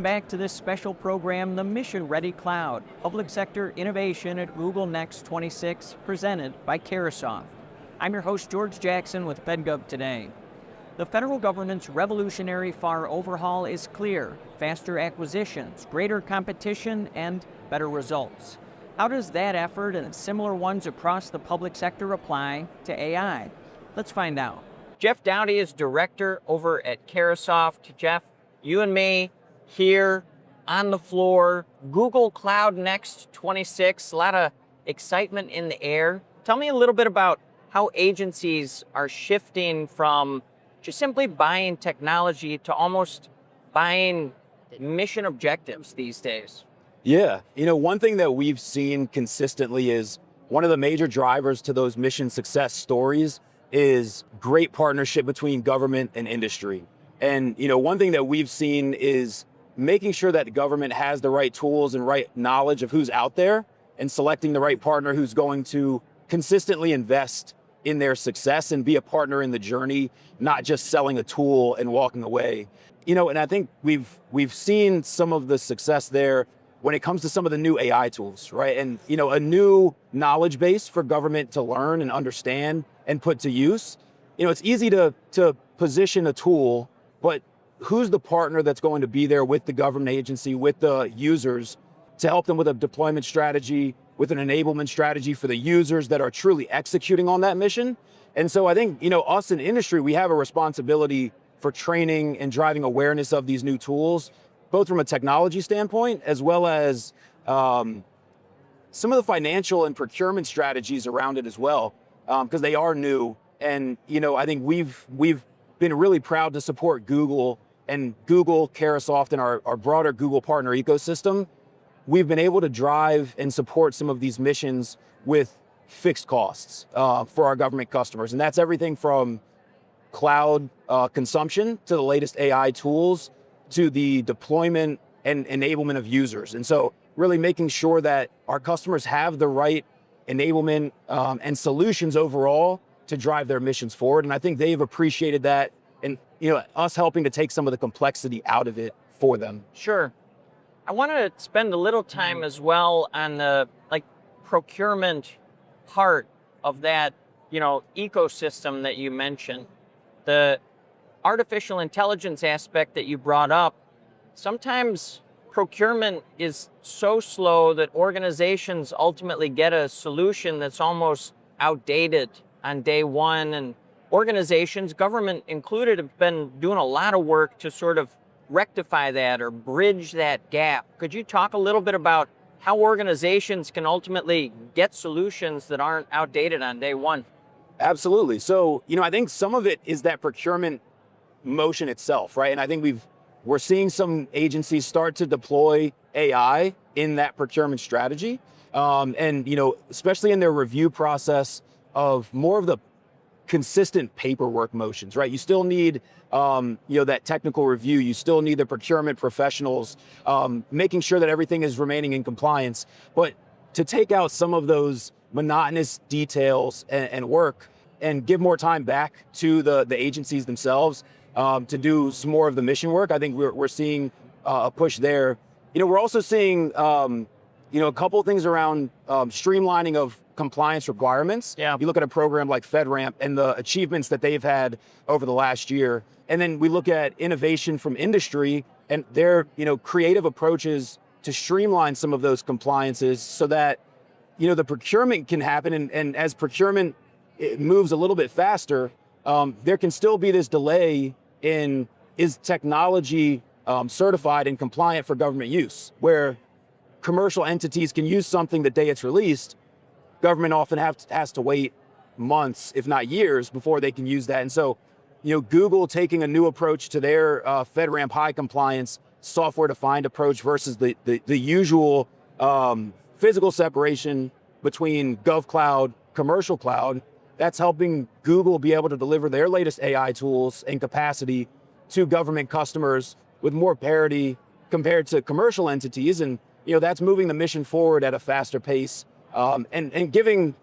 Welcome back to this special program, the Mission Ready Cloud, Public Sector Innovation at Google Next 26, presented by Carahsoft. I'm your host, George Jackson with FedGov Today. The federal government's revolutionary FAR overhaul is clear: faster acquisitions, greater competition, and better results. How does that effort and similar ones across the public sector apply to AI? Let's find out. Jeff Dowdy is director over at Carahsoft. Jeff, you and me here on the floor, Google Cloud Next 26, a lot of excitement in the air. Tell me a little bit about how agencies are shifting from just simply buying technology to almost buying mission objectives these days. Yeah, one thing that we've seen consistently is one of the major drivers to those mission success stories is great partnership between government and industry. And one thing that we've seen is making sure that the government has the right tools and right knowledge of who's out there and selecting the right partner who's going to consistently invest in their success and be a partner in the journey, not just selling a tool and walking away. And I think we've seen some of the success there when it comes to some of the new AI tools, right? And a new knowledge base for government to learn and understand and put to use. It's easy to position a tool, but who's the partner that's going to be there with the government agency, with the users, to help them with a deployment strategy, with an enablement strategy for the users that are truly executing on that mission? And so I think, us in industry, we have a responsibility for training and driving awareness of these new tools, both from a technology standpoint, as well as some of the financial and procurement strategies around it as well, because they are new. And, I think we've been really proud to support Google and Google, Carahsoft, and our broader Google partner ecosystem. We've been able to drive and support some of these missions with fixed costs for our government customers. And that's everything from cloud consumption to the latest AI tools to the deployment and enablement of users. And so really making sure that our customers have the right enablement and solutions overall to drive their missions forward. And I think they've appreciated that, and us helping to take some of the complexity out of it for them. Sure. I want to spend a little time as well on the procurement part of that, ecosystem that you mentioned. The artificial intelligence aspect that you brought up, sometimes procurement is so slow that organizations ultimately get a solution that's almost outdated on day one. And organizations, government included, have been doing a lot of work to sort of rectify that or bridge that gap. Could you talk a little bit about how organizations can ultimately get solutions that aren't outdated on day one? Absolutely. So, I think some of it is that procurement motion itself, right? And I think we're seeing some agencies start to deploy AI in that procurement strategy. And, especially in their review process of more of the consistent paperwork motions, right? You still need, that technical review. You still need the procurement professionals, making sure that everything is remaining in compliance. But to take out some of those monotonous details and work and give more time back to the agencies themselves to do some more of the mission work, I think we're seeing a push there. We're also seeing, a couple of things around streamlining of compliance requirements. Yeah. You look at a program like FedRAMP and the achievements that they've had over the last year. And then we look at innovation from industry and their, creative approaches to streamline some of those compliances so that, the procurement can happen. And as procurement moves a little bit faster, there can still be this delay in, is technology certified and compliant for government use, where commercial entities can use something the day it's released. Government often has to wait months, if not years, before they can use that. And so, Google taking a new approach to their FedRAMP high compliance software-defined approach versus the usual physical separation between gov cloud, commercial cloud, that's helping Google be able to deliver their latest AI tools and capacity to government customers with more parity compared to commercial entities. And that's moving the mission forward at a faster pace and giving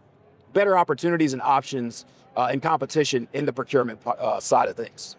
better opportunities and options and competition in the procurement side of things.